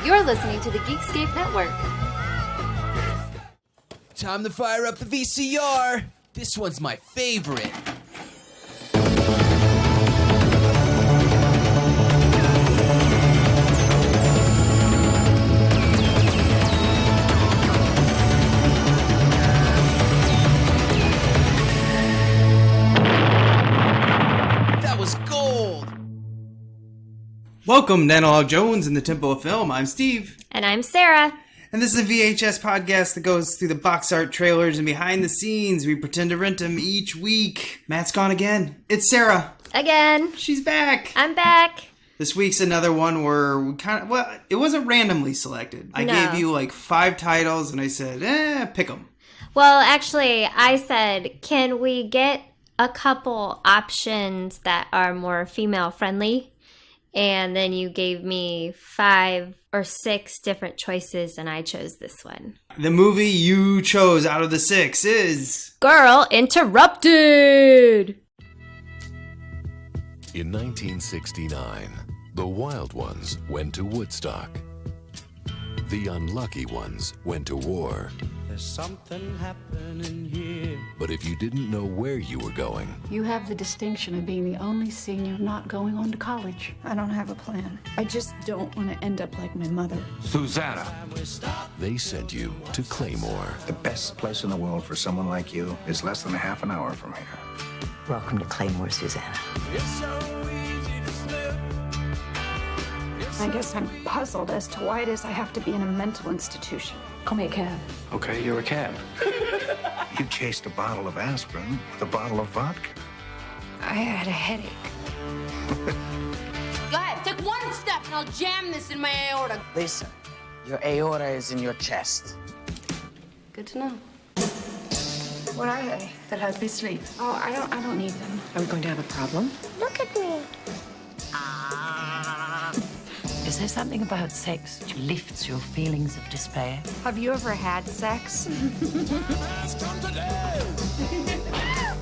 You're listening to the Geekscape Network. Time to fire up the VCR. This one's my favorite. That was gold. Welcome to Analog Jones in the Temple of Film. I'm Steve. And I'm Sarah. And this is a VHS podcast that goes through the box art trailers and behind the scenes. We pretend to rent them each week. Matt's gone again. It's Sarah. Again. She's back. I'm back. This week's another one where we it wasn't randomly selected. I gave you like 5 titles and I said, pick them. Well, actually, I said, can we get a couple options that are more female friendly? And then you gave me 5 or 6 different choices, and I chose this one. The movie you chose out of the 6 is... Girl Interrupted! In 1969, the wild ones went to Woodstock. The unlucky ones went to war. There's something happening here. But if you didn't know where you were going... You have the distinction of being the only senior not going on to college. I don't have a plan. I just don't want to end up like my mother. Susanna. They sent you to Claymore. The best place in the world for someone like you is less than a half an hour from here. Welcome to Claymore, Susanna. It's so easy to slip. I guess I'm puzzled as to why it is I have to be in a mental institution. Call me a cab. Okay, you're a cab. You chased a bottle of aspirin with a bottle of vodka. I had a headache. Go ahead, take one step and I'll jam this in my aorta. Lisa, your aorta is in your chest. Good to know. What are they? That help me sleep. Oh, I don't need them. Are we going to have a problem? Look at me. Is there something about sex which lifts your feelings of despair? Have you ever had sex?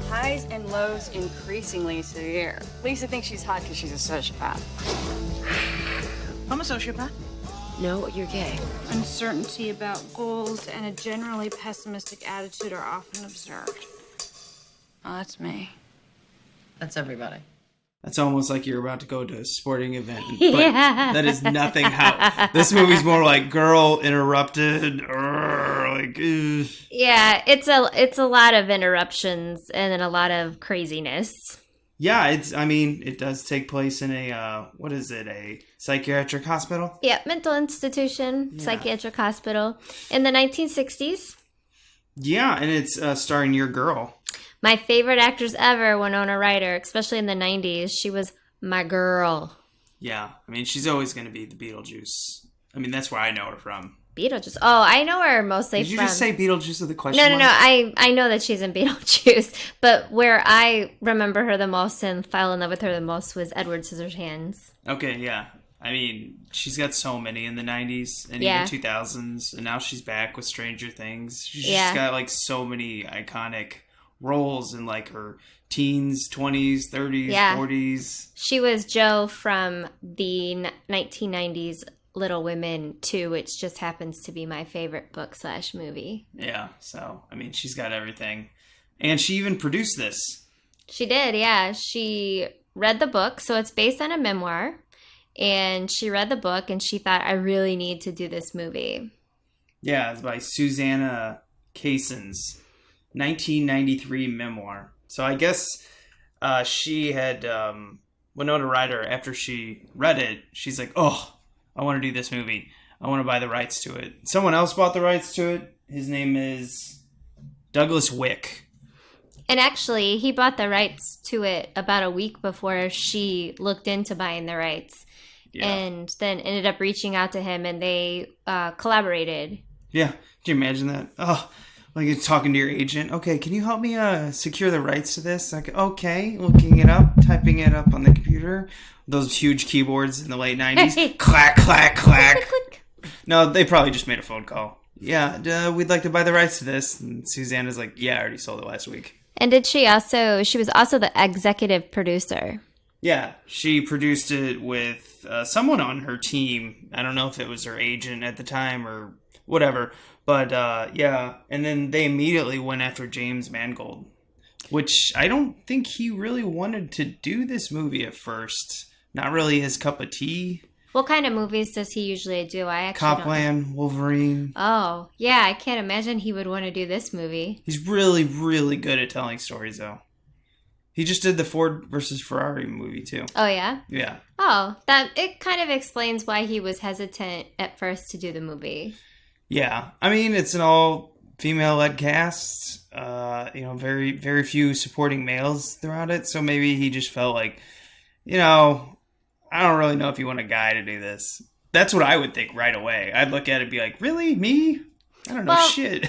Highs and lows increasingly severe. Lisa thinks she's hot because she's a sociopath. I'm a sociopath. No, you're gay. Uncertainty about goals and a generally pessimistic attitude are often observed. Oh, that's me. That's everybody. That's almost like you're about to go to a sporting event. But Yeah. that is nothing how... This movie's more like Girl Interrupted. Like, ugh. Yeah, it's a lot of interruptions and then a lot of craziness. Yeah, it does take place in a, a psychiatric hospital? Yeah, mental institution, psychiatric hospital in the 1960s. Yeah, and it's starring your girl. My favorite actors ever, Winona Ryder, especially in the 90s. She was my girl. Yeah, she's always going to be the Beetlejuice. That's where I know her from. Beetlejuice. Oh, I know her mostly from... Did you just say Beetlejuice with a question mark? No. I know that she's in Beetlejuice, but where I remember her the most and fell in love with her the most was Edward Scissorhands. Okay, yeah. She's got so many in the 90s and even 2000s, and now she's back with Stranger Things. She's just got, so many iconic roles in, her teens, 20s, 30s, 40s. She was Jo from the 1990s Little Women 2, which just happens to be my favorite book/movie. Yeah, so, she's got everything. And she even produced this. She did, yeah. She read the book, so it's based on a memoir. And she read the book, and she thought, I really need to do this movie. Yeah, it's by Susanna Kayson's 1993 memoir. So I guess she had, Winona Ryder, after she read it, she's like, oh, I want to do this movie. I want to buy the rights to it. Someone else bought the rights to it. His name is Douglas Wick. And actually, he bought the rights to it about a week before she looked into buying the rights. Yeah. And then ended up reaching out to him, and they collaborated. Yeah. Can you imagine that? Oh, like you're talking to your agent. Okay, can you help me secure the rights to this? Like, okay, looking it up, typing it up on the computer. Those huge keyboards in the late 90s. Clack, clack, clack. No, they probably just made a phone call. Yeah, we'd like to buy the rights to this. And Susanna's like, yeah, I already sold it last week. And she was also the executive producer. Yeah, she produced it with someone on her team. I don't know if it was her agent at the time or whatever. But yeah, and then they immediately went after James Mangold, which I don't think he really wanted to do this movie at first. Not really his cup of tea. What kind of movies does he usually do? I actually don't know. Copland, Wolverine. Oh, yeah, I can't imagine he would want to do this movie. He's really, really good at telling stories, though. He just did the Ford versus Ferrari movie, too. Oh, yeah? Yeah. Oh, it kind of explains why he was hesitant at first to do the movie. Yeah. I mean, it's an all female-led cast. Very, very few supporting males throughout it. So maybe he just felt like, I don't really know if you want a guy to do this. That's what I would think right away. I'd look at it and be like, really? Me? I don't know shit.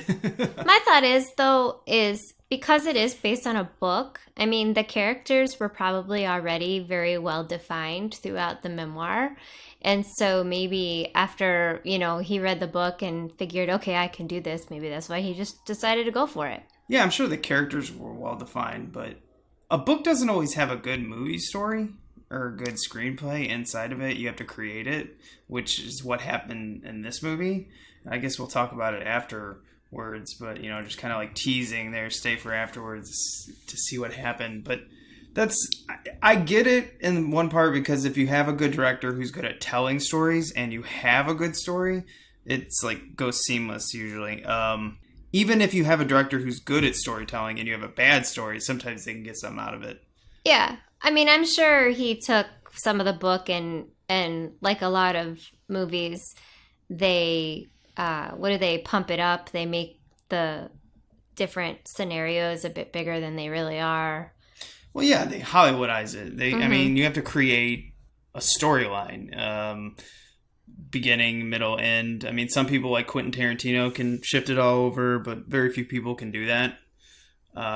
My thought is because it is based on a book, I mean, the characters were probably already very well defined throughout the memoir. And so maybe after, he read the book and figured, okay, I can do this. Maybe that's why he just decided to go for it. Yeah, I'm sure the characters were well defined, but a book doesn't always have a good movie story or a good screenplay inside of it. You have to create it, which is what happened in this movie. I guess we'll talk about it afterwards, but, just kind of like teasing there, stay for afterwards to see what happened. But I get it in one part, because if you have a good director who's good at telling stories and you have a good story, it's like goes seamless usually. Even if you have a director who's good at storytelling and you have a bad story, sometimes they can get something out of it. Yeah. I mean, I'm sure he took some of the book and like a lot of movies, they pump it up? They make the different scenarios a bit bigger than they really are. Well, yeah, they Hollywoodize it. I mean, you have to create a storyline, beginning, middle, end. I mean, some people like Quentin Tarantino can shift it all over, but very few people can do that.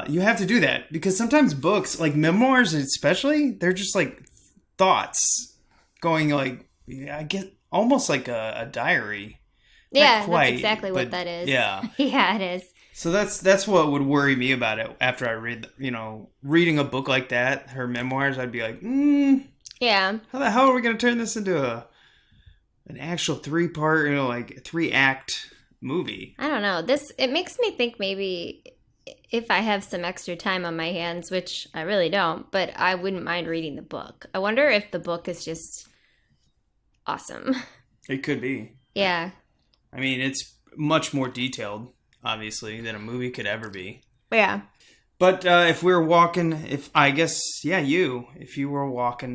You have to do that because sometimes books, like memoirs especially, they're just like thoughts going like, I get almost like a diary. Yeah, that's exactly what that is. Yeah. Yeah, it is. So that's what would worry me about it after I read, reading a book like that, her memoirs, I'd be like, yeah. How the hell are we going to turn this into an actual 3-part, like 3-act movie? I don't know. It makes me think maybe if I have some extra time on my hands, which I really don't, but I wouldn't mind reading the book. I wonder if the book is just awesome. It could be. Yeah. I mean, it's much more detailed, obviously, than a movie could ever be. Yeah. But if you were walking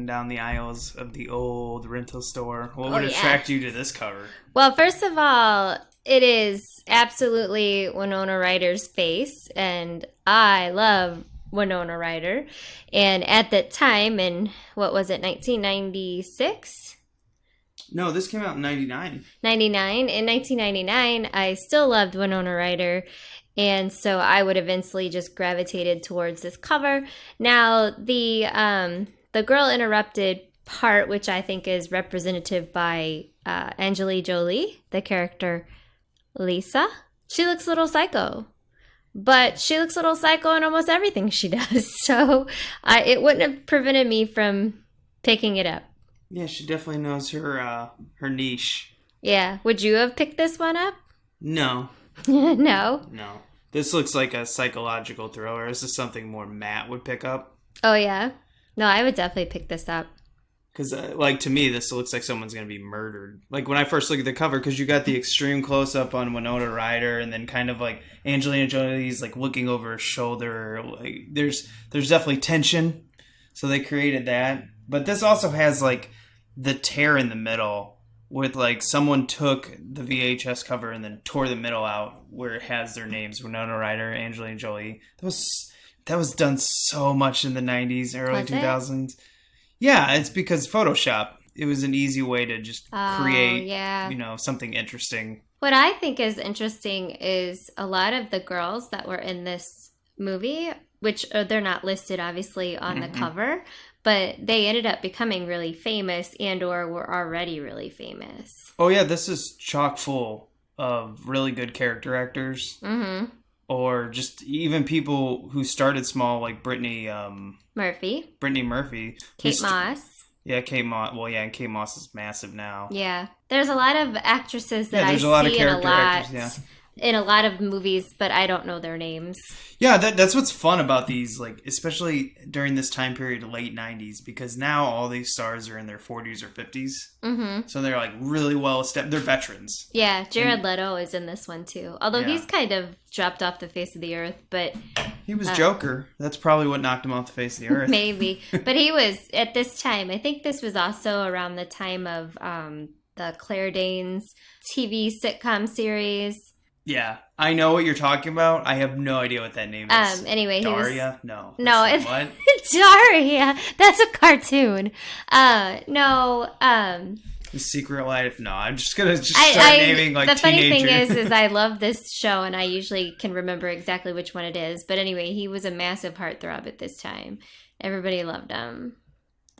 down the aisles of the old rental store, what would attract you to this cover? Well, first of all, it is absolutely Winona Ryder's face, and I love Winona Ryder. And at that time, in, 1996? No, this came out in 99. 99. In 1999, I still loved Winona Ryder, and so I would eventually just gravitated towards this cover. Now, the Girl Interrupted part, which I think is representative by Angelina Jolie, the character Lisa, she looks a little psycho. But she looks a little psycho in almost everything she does, so it wouldn't have prevented me from picking it up. Yeah, she definitely knows her niche. Yeah. Would you have picked this one up? No. No? No. This looks like a psychological thriller. This is something more Matt would pick up. Oh, yeah? No, I would definitely pick this up. Because, to me, this looks like someone's going to be murdered. Like, when I first look at the cover, because you got the extreme close-up on Winona Ryder, and then kind of, like, Angelina Jolie's, like, looking over her shoulder. Like, there's definitely tension. So they created that. But this also has, like, the tear in the middle with, like, someone took the VHS cover and then tore the middle out where it has their names, Winona Ryder, Angelina Jolie. That was done so much in the 90s, early 2000s. Yeah, it's because Photoshop. It was an easy way to just create, something interesting. What I think is interesting is a lot of the girls that were in this movie, which they're not listed obviously on the cover, but they ended up becoming really famous and or were already really famous. Oh yeah, this is chock full of really good character actors. Mm-hmm. or just even people who started small, like Brittany Murphy. Kate Moss. Yeah, Kate Moss. Well, yeah, and Kate Moss is massive now. Yeah. There's a lot of actresses that I there's a lot of see in character actors, yeah. in a lot of movies, but I don't know their names. Yeah, that's what's fun about these, like, especially during this time period, late 90s, because now all these stars are in their 40s or 50s. Mm-hmm. So they're, like, really well established. They're veterans. Yeah, Jared Leto is in this one, too. Although he's kind of dropped off the face of the earth, but... He was Joker. That's probably what knocked him off the face of the earth. Maybe. But he was, at this time, I think this was also around the time of the Claire Danes TV sitcom series. Yeah, I know what you're talking about. I have no idea what that name is. Anyway, Daria? he was... No, it's what? Daria. That's a cartoon. The Secret Life? No, I'm just gonna start naming like the funny teenagers. thing is I love this show and I usually can remember exactly which one it is. But anyway, he was a massive heartthrob at this time. Everybody loved him.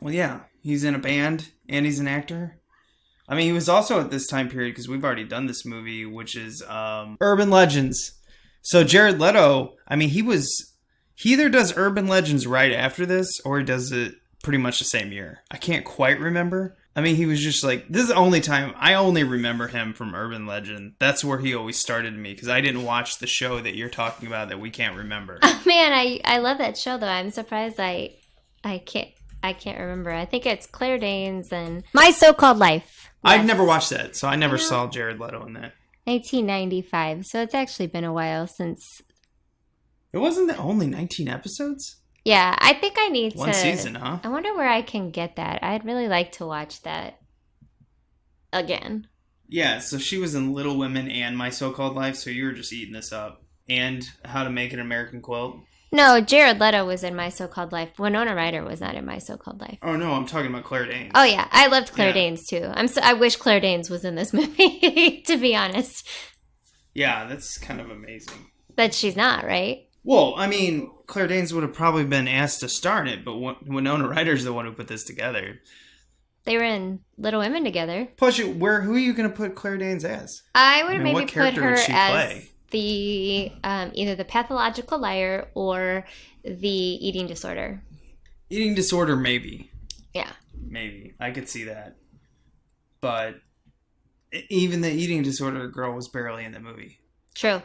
Well, yeah, he's in a band and he's an actor. I mean, he was also at this time period, because we've already done this movie, which is Urban Legends. So Jared Leto, I mean, he either does Urban Legends right after this, or he does it pretty much the same year. I can't quite remember. I mean, he was just like, this is the only time, I only remember him from Urban Legend. That's where he always started me, because I didn't watch the show that you're talking about that we can't remember. Oh, man, I love that show, though. I'm surprised I can't remember. I think it's Claire Danes and My So-Called Life. Yes. I've never watched that, so I never saw Jared Leto in that. 1995, so it's actually been a while since... It wasn't only 19 episodes? Yeah, I think I need One season, huh? I wonder where I can get that. I'd really like to watch that again. Yeah, so she was in Little Women and My So-Called Life, so you were just eating this up. And How to Make an American Quilt. No, Jared Leto was in My So-Called Life. Winona Ryder was not in My So-Called Life. Oh, no, I'm talking about Claire Danes. Oh, yeah. I loved Claire Danes, too. I wish Claire Danes was in this movie, to be honest. Yeah, that's kind of amazing. But she's not, right? Well, I mean, Claire Danes would have probably been asked to star in it, but Winona Ryder's the one who put this together. They were in Little Women together. Plus, who are you going to put Claire Danes as? I would maybe what put her would she as... play? The either the pathological liar or the eating disorder. Eating disorder, maybe. Yeah. Maybe. I could see that. But even the eating disorder girl was barely in the movie. True.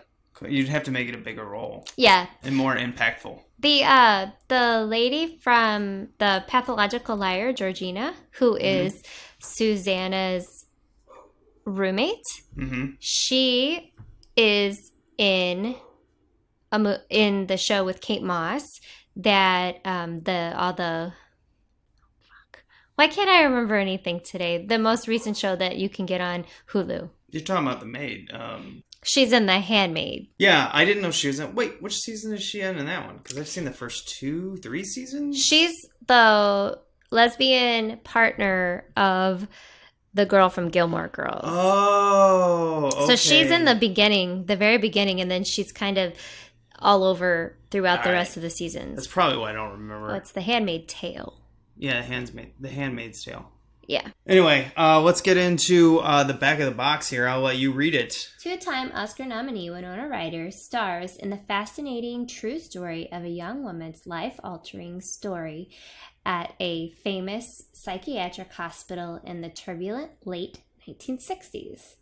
You'd have to make it a bigger role. Yeah. And more impactful. The lady from the pathological liar, Georgina, who is Susanna's roommate, she is in the show with Kate Moss that why can't I remember anything today? The most recent show that you can get on Hulu. You're talking about The Maid. She's in The Handmaid. Yeah, I didn't know she was in. Wait, which season is she in that one? Because I've seen the first 2-3 seasons. She's the lesbian partner of the girl from Gilmore Girls. Oh, okay. So she's in the beginning, the very beginning, and then she's kind of all over throughout the rest of the seasons. That's probably why I don't remember. Oh, it's The Handmaid's Tale. Yeah, The Handmaid's Tale. Yeah. Anyway, let's get into the back of the box here. I'll let you read it. Two-time Oscar nominee Winona Ryder stars in the fascinating true story of a young woman's life-altering story at a famous psychiatric hospital in the turbulent late 1960s.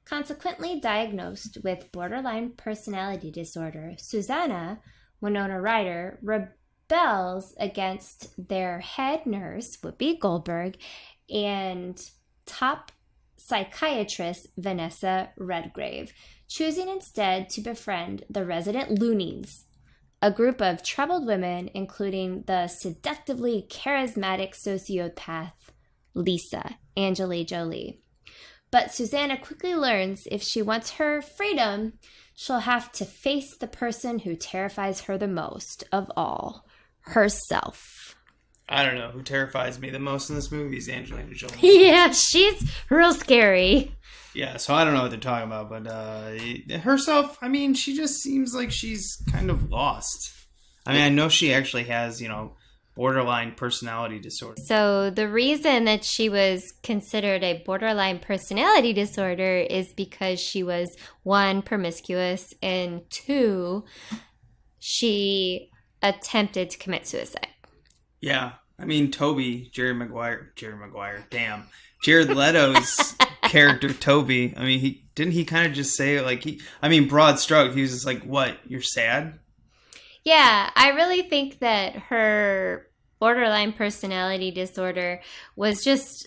Consequently diagnosed with borderline personality disorder, Susanna, Winona Ryder, rebels against their head nurse, Whoopi Goldberg, and top psychiatrist Vanessa Redgrave, choosing instead to befriend the resident loonies, a group of troubled women, including the seductively charismatic sociopath Lisa, Angela Jolie. But Susanna quickly learns if she wants her freedom, she'll have to face the person who terrifies her the most of all, herself. I don't know. Who terrifies me the most in this movie is Angelina Jolie. Yeah, she's real scary. Yeah, so I don't know what they're talking about, but herself, I mean, she just seems like she's kind of lost. I mean, I know she actually has, borderline personality disorder. So the reason that she was considered a borderline personality disorder is because she was, one, promiscuous, and two, she attempted to commit suicide. Yeah. I mean, Jared Leto's character, Toby, I mean, he kind of just say, like, broad stroke, he was just like, what, you're sad? Yeah, I really think that her borderline personality disorder was just,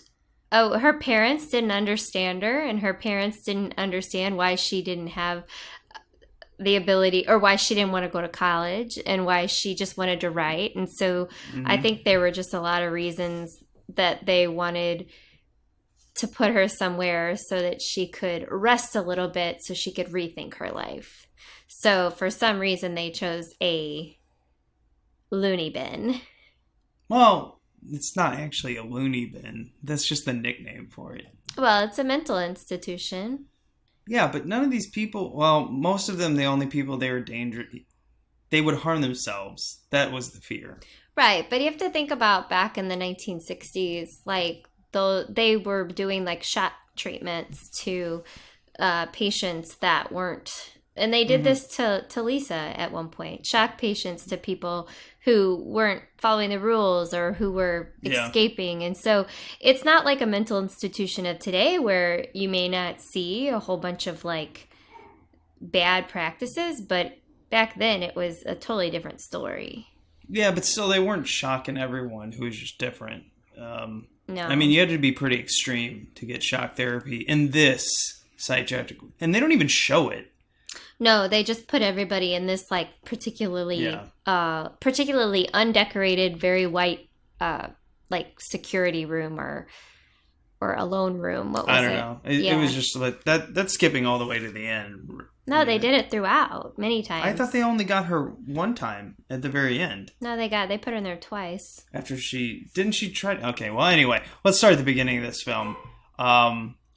her parents didn't understand her, and her parents didn't understand why she didn't have the ability, or why she didn't want to go to college, and why she just wanted to write. And so I think there were just a lot of reasons that they wanted to put her somewhere so that she could rest a little bit, so she could rethink her life. So for some reason, they chose a loony bin. Well, it's not actually a loony bin. That's just the nickname for it. Well, it's a mental institution. Yeah, but none of these people, well, most of them, the only people they were dangerous, they would harm themselves. That was the fear. Right, but you have to think about back in the 1960s, like, they were doing, like, shock treatments to patients that weren't... And they did this to Lisa at one point. Shock patients to people who weren't following the rules or who were escaping. And so it's not like a mental institution of today where you may not see a whole bunch of, like, bad practices. But back then it was a totally different story. Yeah, but still they weren't shocking everyone who was just different. No. I mean, you had to be pretty extreme to get shock therapy in this psychiatric. And they don't even show it. No, they just put everybody in this, like, particularly undecorated, very white, like, security room or alone room. What was it? I don't know. It was just like that. That's skipping all the way to the end. No, they did it throughout many times. I thought they only got her one time at the very end. No, they put her in there twice. After didn't she try? Okay, well, anyway, let's start at the beginning of this film.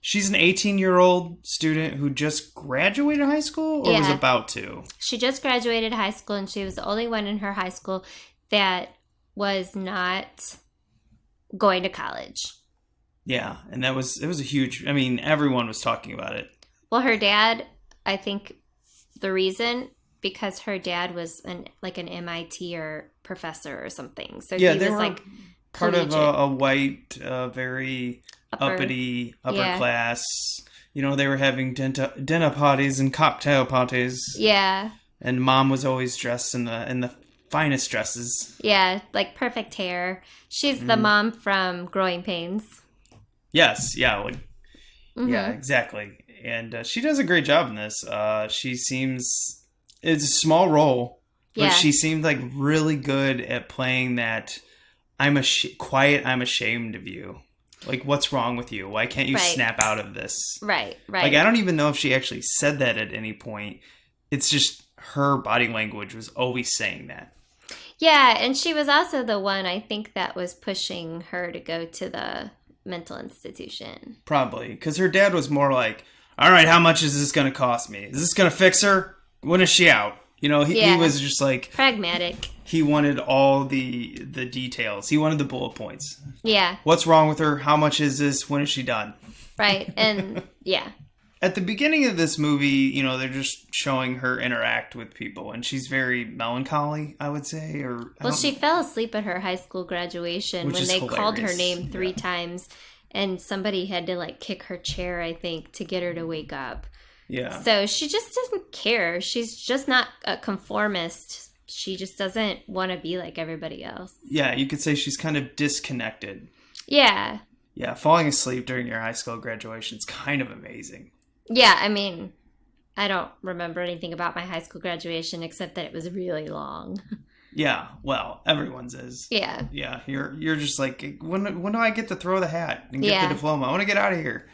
She's an 18-year-old student who just graduated high school or was about to. She just graduated high school, and she was the only one in her high school that was not going to college. Yeah, and it was a huge, I mean, everyone was talking about it. Well, her dad, I think the reason, because her dad was an MIT or professor or something. So yeah, he was like part collegiate. of a white, very uppity, upper class. You know, they were having dinner parties and cocktail parties. Yeah. And mom was always dressed in the finest dresses. Yeah, like perfect hair. She's the mom from Growing Pains. Yes, yeah, yeah, exactly. And she does a great job in this. She seems, it's a small role, but she seemed like really good at playing that I'm ashamed of you. Like, what's wrong with you? Why can't you snap out of this? Right. Like, I don't even know if she actually said that at any point. It's just her body language was always saying that. Yeah, and she was also the one, I think, that was pushing her to go to the mental institution. Probably, because her dad was more like, all right, how much is this going to cost me? Is this going to fix her? When is she out? You know, he was just like... pragmatic. He wanted all the details. He wanted the bullet points. Yeah. What's wrong with her? How much is this? When is she done? Right, and yeah. At the beginning of this movie, you know, they're just showing her interact with people, and she's very melancholy, I would say. She fell asleep at her high school graduation when they called her name 3 times, and somebody had to, like, kick her chair, I think, to get her to wake up. Yeah. So she just doesn't care. She's just not a conformist. She just doesn't want to be like everybody else. Yeah, you could say she's kind of disconnected. Yeah. Yeah, falling asleep during your high school graduation is kind of amazing. Yeah, I mean, I don't remember anything about my high school graduation except that it was really long. Yeah, well, everyone's is. Yeah. Yeah, you're just like, when do I get to throw the hat and get the diploma? I want to get out of here.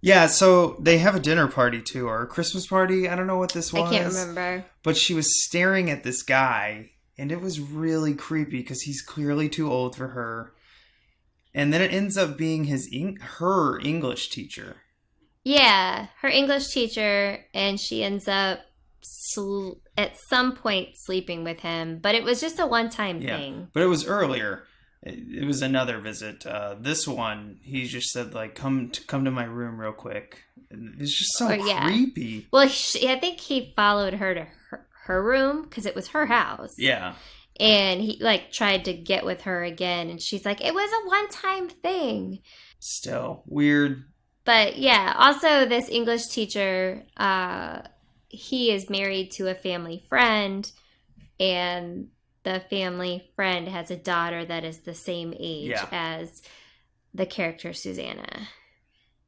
Yeah, so they have a dinner party too, or a Christmas party. I don't know what this was. I can't remember. But she was staring at this guy, and it was really creepy because he's clearly too old for her. And then it ends up being her English teacher. Yeah, her English teacher, and she ends up at some point sleeping with him, but it was just a one-time thing. But it was earlier. It was another visit. This one, he just said, like, come to my room real quick. And it's just so creepy. Well, I think he followed her to her room because it was her house. Yeah. And he, like, tried to get with her again. And she's like, it was a one-time thing. Still weird. But, yeah. Also, this English teacher, he is married to a family friend. And the family friend has a daughter that is the same age as the character Susanna.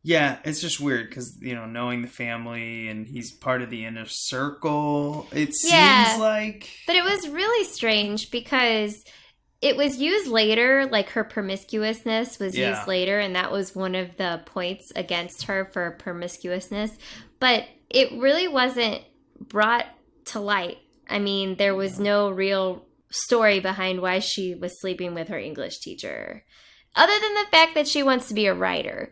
Yeah, it's just weird because, you know, knowing the family and he's part of the inner circle, it seems like. But it was really strange because it was used later, like her promiscuousness was used later, and that was one of the points against her for promiscuousness. But it really wasn't brought to light. I mean, there was no real story behind why she was sleeping with her English teacher, other than the fact that she wants to be a writer.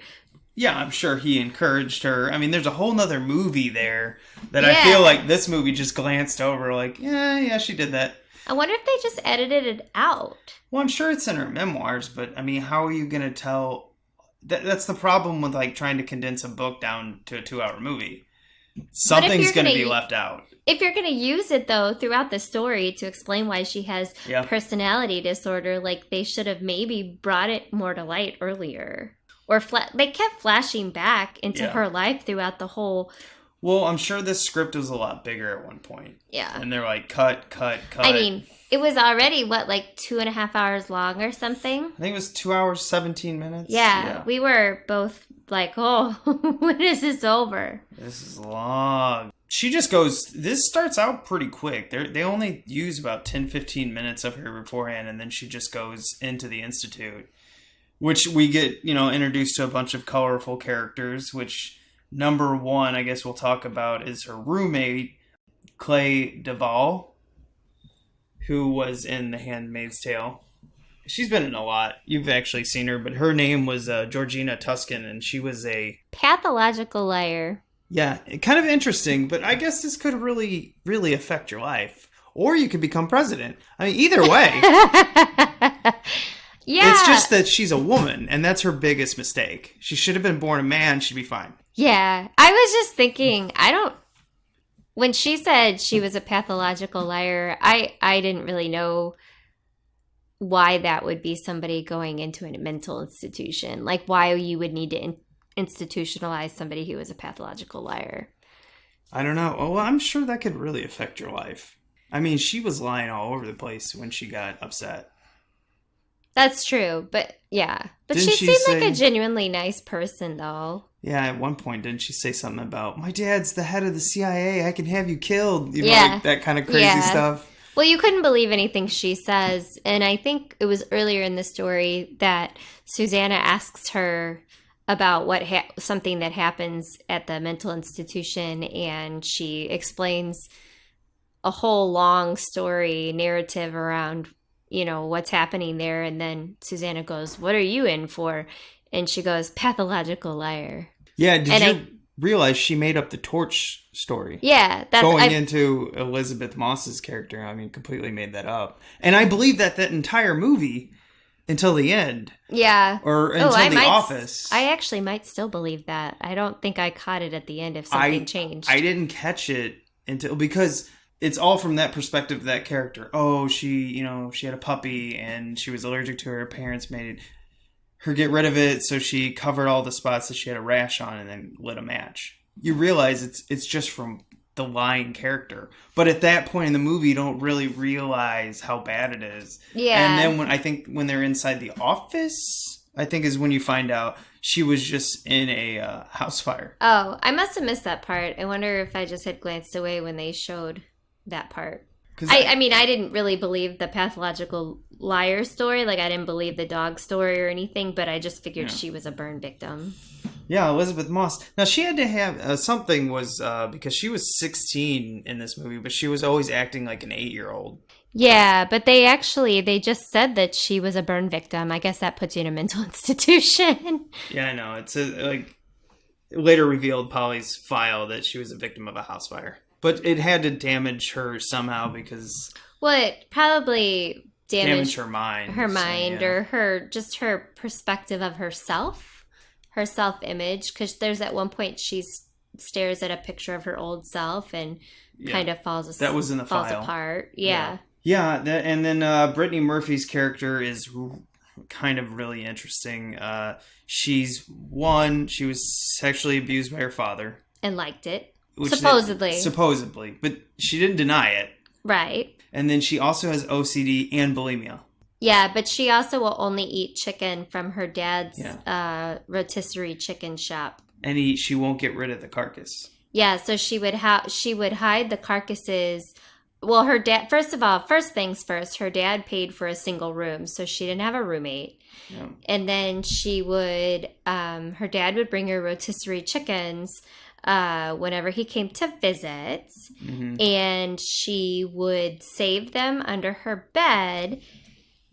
Yeah, I'm sure he encouraged her. I mean, there's a whole nother movie there that I feel like this movie just glanced over, like, yeah, she did that. I wonder if they just edited it out. Well, I'm sure it's in her memoirs, but I mean, how are you going to tell? That's the problem with, like, trying to condense a book down to a 2-hour movie. Something's going to be left out. If you're going to use it, though, throughout the story to explain why she has personality disorder, like, they should have maybe brought it more to light earlier. Or they kept flashing back into her life throughout the whole... Well, I'm sure this script was a lot bigger at one point. Yeah. And they're like, cut. I mean, it was already, like 2.5 hours long or something? I think it was 2 hours, 17 minutes. Yeah. We were both like, oh, when is this over? This is long. She just goes, this starts out pretty quick. They only use about 10, 15 minutes of her beforehand, and then she just goes into the Institute. Which we get, you know, introduced to a bunch of colorful characters, which number one, I guess we'll talk about, is her roommate, Clay Duvall, who was in The Handmaid's Tale. She's been in a lot. You've actually seen her, but her name was Georgina Tuscan, and she was a... pathological liar. Yeah, kind of interesting, but I guess this could really, really affect your life. Or you could become president. I mean, either way... Yeah. It's just that she's a woman, and that's her biggest mistake. She should have been born a man, she'd be fine. Yeah. I was just thinking, when she said she was a pathological liar, I didn't really know why that would be somebody going into a mental institution. Like, why you would need to institutionalize somebody who was a pathological liar. I don't know. Oh, well, I'm sure that could really affect your life. I mean, she was lying all over the place when she got upset. That's true, but yeah. But Didn't she seemed like a genuinely nice person, though. Yeah, at one point, didn't she say something about, my dad's the head of the CIA, I can have you killed? You know, like that kind of crazy stuff. Well, you couldn't believe anything she says, and I think it was earlier in the story that Susanna asks her about something that happens at the mental institution, and she explains a whole long story narrative around, you know, what's happening there. And then Susanna goes, what are you in for? And she goes, pathological liar. Yeah, did you realize she made up the torch story? Yeah. Going into Elizabeth Moss's character, I mean, completely made that up. And I believe that entire movie until the end. Yeah. Or until The Office. I actually might still believe that. I don't think I caught it at the end if something changed. I didn't catch it because... It's all from that perspective of that character. Oh, she had a puppy and she was allergic to her. Her parents made her get rid of it, so she covered all the spots that she had a rash on and then lit a match. You realize it's just from the lying character. But at that point in the movie, you don't really realize how bad it is. Yeah. And then when they're inside the office, I think is when you find out she was just in a house fire. Oh, I must have missed that part. I wonder if I just had glanced away when they showed that part. I mean, I didn't really believe the pathological liar story. Like, I didn't believe the dog story or anything, but I just figured she was a burn victim. Yeah, Elizabeth Moss. Now, she had to have something was because she was 16 in this movie, but she was always acting like an 8-year-old. Yeah, but they just said that she was a burn victim. I guess that puts you in a mental institution. Yeah, I know. It's later revealed Polly's file that she was a victim of a house fire. But it had to damage her somehow because Well, it probably damaged her mind. her so, mind yeah. or her perspective of herself, her self-image. Because there's at one point she stares at a picture of her old self and kind of falls That was in the falls file. apart. Yeah. Yeah, and then Brittany Murphy's character is kind of really interesting. She was sexually abused by her father. And liked it. Which Supposedly. But she didn't deny it. Right. And then she also has OCD and bulimia. Yeah, but she also will only eat chicken from her dad's rotisserie chicken shop. And she won't get rid of the carcass. Yeah, so she would hide the carcasses. Well, her dad, first things first, her dad paid for a single room, so she didn't have a roommate. Yeah. And then she would, her dad would bring her rotisserie chickens whenever he came to visit. Mm-hmm. And she would save them under her bed.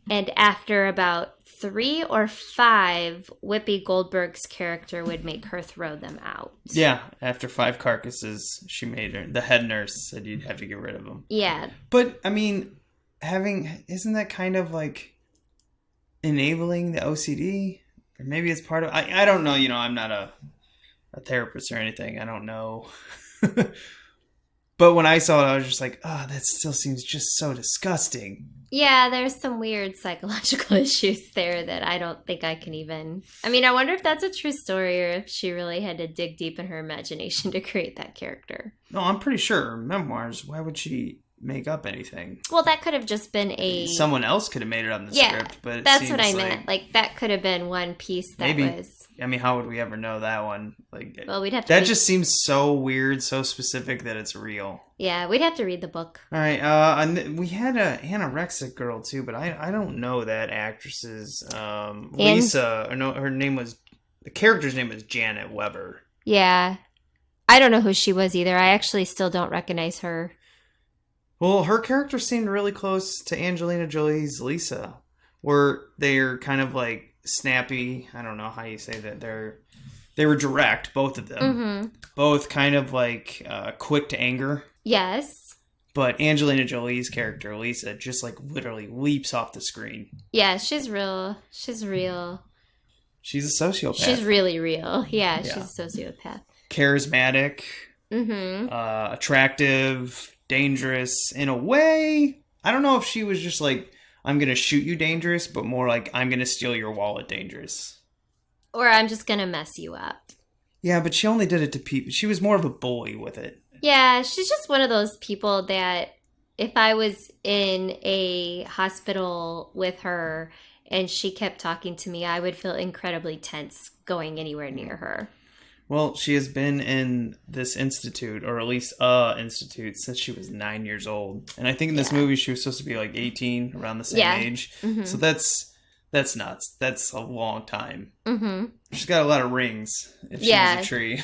And after about 3 or 5, Whoopi Goldberg's character would make her throw them out. Yeah, after 5 carcasses, she made her. The head nurse said you'd have to get rid of them. Yeah. But, I mean, isn't that kind of like enabling the OCD? Or maybe it's part of, I don't know, I'm not a therapist or anything. I don't know. But when I saw it, I was just like, that still seems just so disgusting. Yeah, there's some weird psychological issues there that I don't think I can even... I mean, I wonder if that's a true story or if she really had to dig deep in her imagination to create that character. No, I'm pretty sure. Memoirs, why would she make up anything? Well, that could have just been Someone else could have made it on the script, but it that's seems what I like meant. Like, that could have been one piece that maybe. was... I mean, how would we ever know that one? Well, we'd have to... That just seems so weird, so specific that it's real. Yeah, we'd have to read the book. All right, and we had a anorexic girl too, but I don't know that actress's Lisa. Or no, the character's name was Janet Weber. Yeah, I don't know who she was either. I actually still don't recognize her. Well, her character seemed really close to Angelina Jolie's Lisa, where they're kind of like snappy. I don't know how you say that. They were direct, both of them. Mm-hmm. Both kind of like quick to anger. Yes. But Angelina Jolie's character, Lisa, just like literally leaps off the screen. Yeah, she's real. She's real. She's a sociopath. She's really real. Yeah, she's a sociopath. Charismatic. Mm-hmm. Attractive. Dangerous. In a way, I don't know if she was just like, I'm going to shoot you dangerous, but more like, I'm going to steal your wallet dangerous. Or I'm just going to mess you up. Yeah, but she only did it to people. She was more of a bully with it. Yeah, she's just one of those people that if I was in a hospital with her and she kept talking to me, I would feel incredibly tense going anywhere near her. Well, she has been in this institute, or at least institute, since she was 9 years old. And I think in this movie she was supposed to be like 18, around the same age. Mm-hmm. So that's nuts. That's a long time. Mm-hmm. She's got a lot of rings if she was a tree.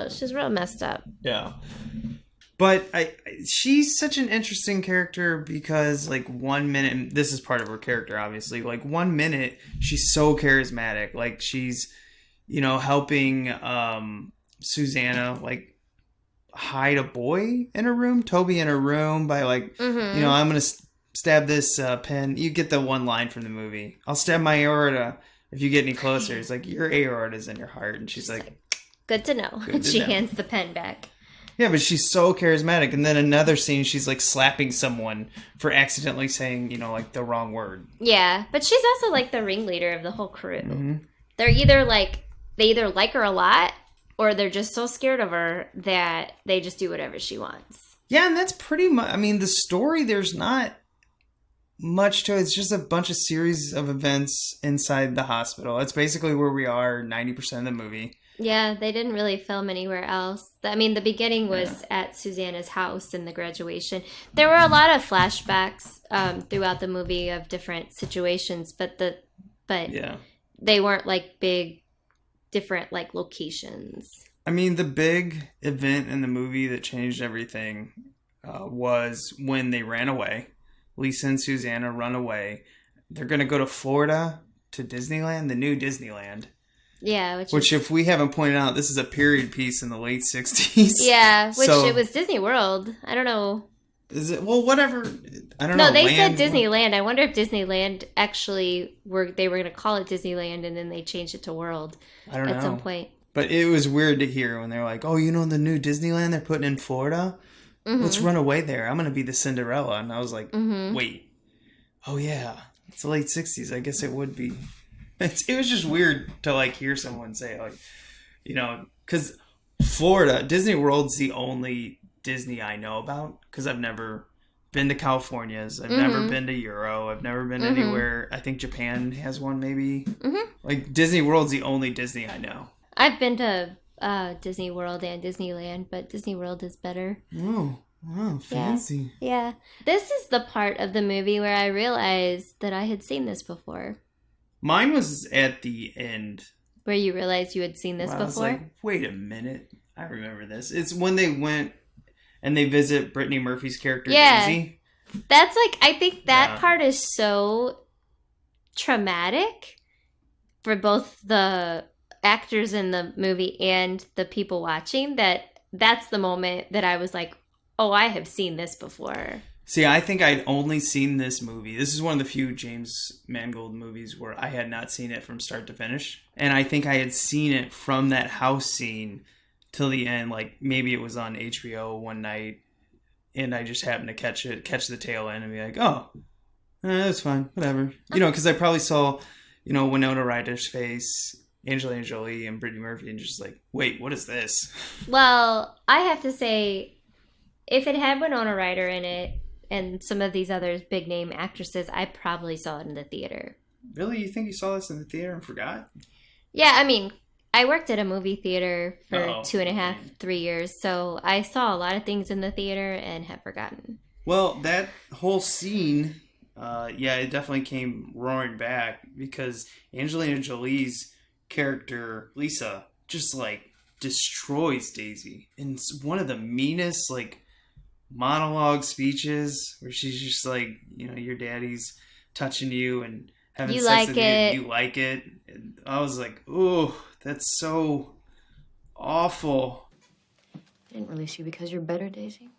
she's real messed up. Yeah. But she's such an interesting character because like 1 minute, and this is part of her character obviously, like 1 minute she's so charismatic. Like she's, helping Susanna like hide a boy in her room, Toby in her room by like, Mm-hmm. I'm going to stab this pen. You get the one line from the movie. I'll stab my aorta if you get any closer. It's like, your aorta is in your heart. And she's like, good to know. She hands the pen back. Yeah, but she's so charismatic. And then another scene, she's like slapping someone for accidentally saying, like the wrong word. Yeah, but she's also like the ringleader of the whole crew. Mm-hmm. They either like her a lot or they're just so scared of her that they just do whatever she wants. Yeah, and that's pretty much, the story, there's not much to it. It's just a bunch of series of events inside the hospital. That's basically where we are 90% of the movie. Yeah, they didn't really film anywhere else. The beginning was at Susanna's house in the graduation. There were a lot of flashbacks throughout the movie of different situations, but they weren't like big, different like locations. The big event in the movie that changed everything was when they ran away. Lisa and Susanna run away. They're going to go to Florida, to Disneyland, the new Disneyland. Yeah, which if we haven't pointed out, this is a period piece in the late 60s. Yeah, which So- it was Disney World. I don't know. Is it? Well, whatever. I don't know. No, they Land- said Disneyland. I wonder if Disneyland actually they were going to call it Disneyland and then they changed it to World I don't know. at some point. But it was weird to hear when they're like, oh, you know the new Disneyland they're putting in Florida? Let's run away there. I'm going to be the Cinderella. And I was like, wait. Oh, yeah. It's the late 60s. I guess it would be. It was just weird to like hear someone say, like, you know, because Florida, Disney World's the only Disney I know about because I've never been to California's. I've never been to Euro. I've never been anywhere. I think Japan has one maybe. Like Disney World's the only Disney I know. I've been to Disney World and Disneyland, but Disney World is better. Oh, wow, fancy. Yeah. This is the part of the movie where I realized that I had seen this before. Mine was at the end. Where you realized you had seen this I was before? like, wait a minute. I remember this. It's when they went and they visit Brittany Murphy's character, Daisy. That's like, I think that part is so traumatic for both the actors in the movie and the people watching that's the moment that I was like, oh, I have seen this before. See, I think I'd only seen this movie. This is one of the few James Mangold movies where I had not seen it from start to finish. And I think I had seen it from that house scene till the end. Like maybe it was on HBO one night and I just happened to catch the tail end and be like, oh, that's fine, whatever. You know, because I probably saw, you know, Winona Ryder's face, Angelina Jolie and Brittany Murphy and just like, wait, what is this? Well, I have to say, if it had Winona Ryder in it and some of these other big name actresses, I probably saw it in the theater. Really? You think you saw this in the theater and forgot? Yeah, I mean, I worked at a movie theater for Uh-oh. 2.5, 3 years, so I saw a lot of things in the theater and have forgotten. Well, that whole scene, it definitely came roaring back because Angelina Jolie's character, Lisa, just like destroys Daisy. And it's one of the meanest, like, monologue speeches where she's just like, you know, your daddy's touching you and having You sex like with it. you. You like it. And I was like, ooh, that's so awful. They didn't release you because you're better, Daisy.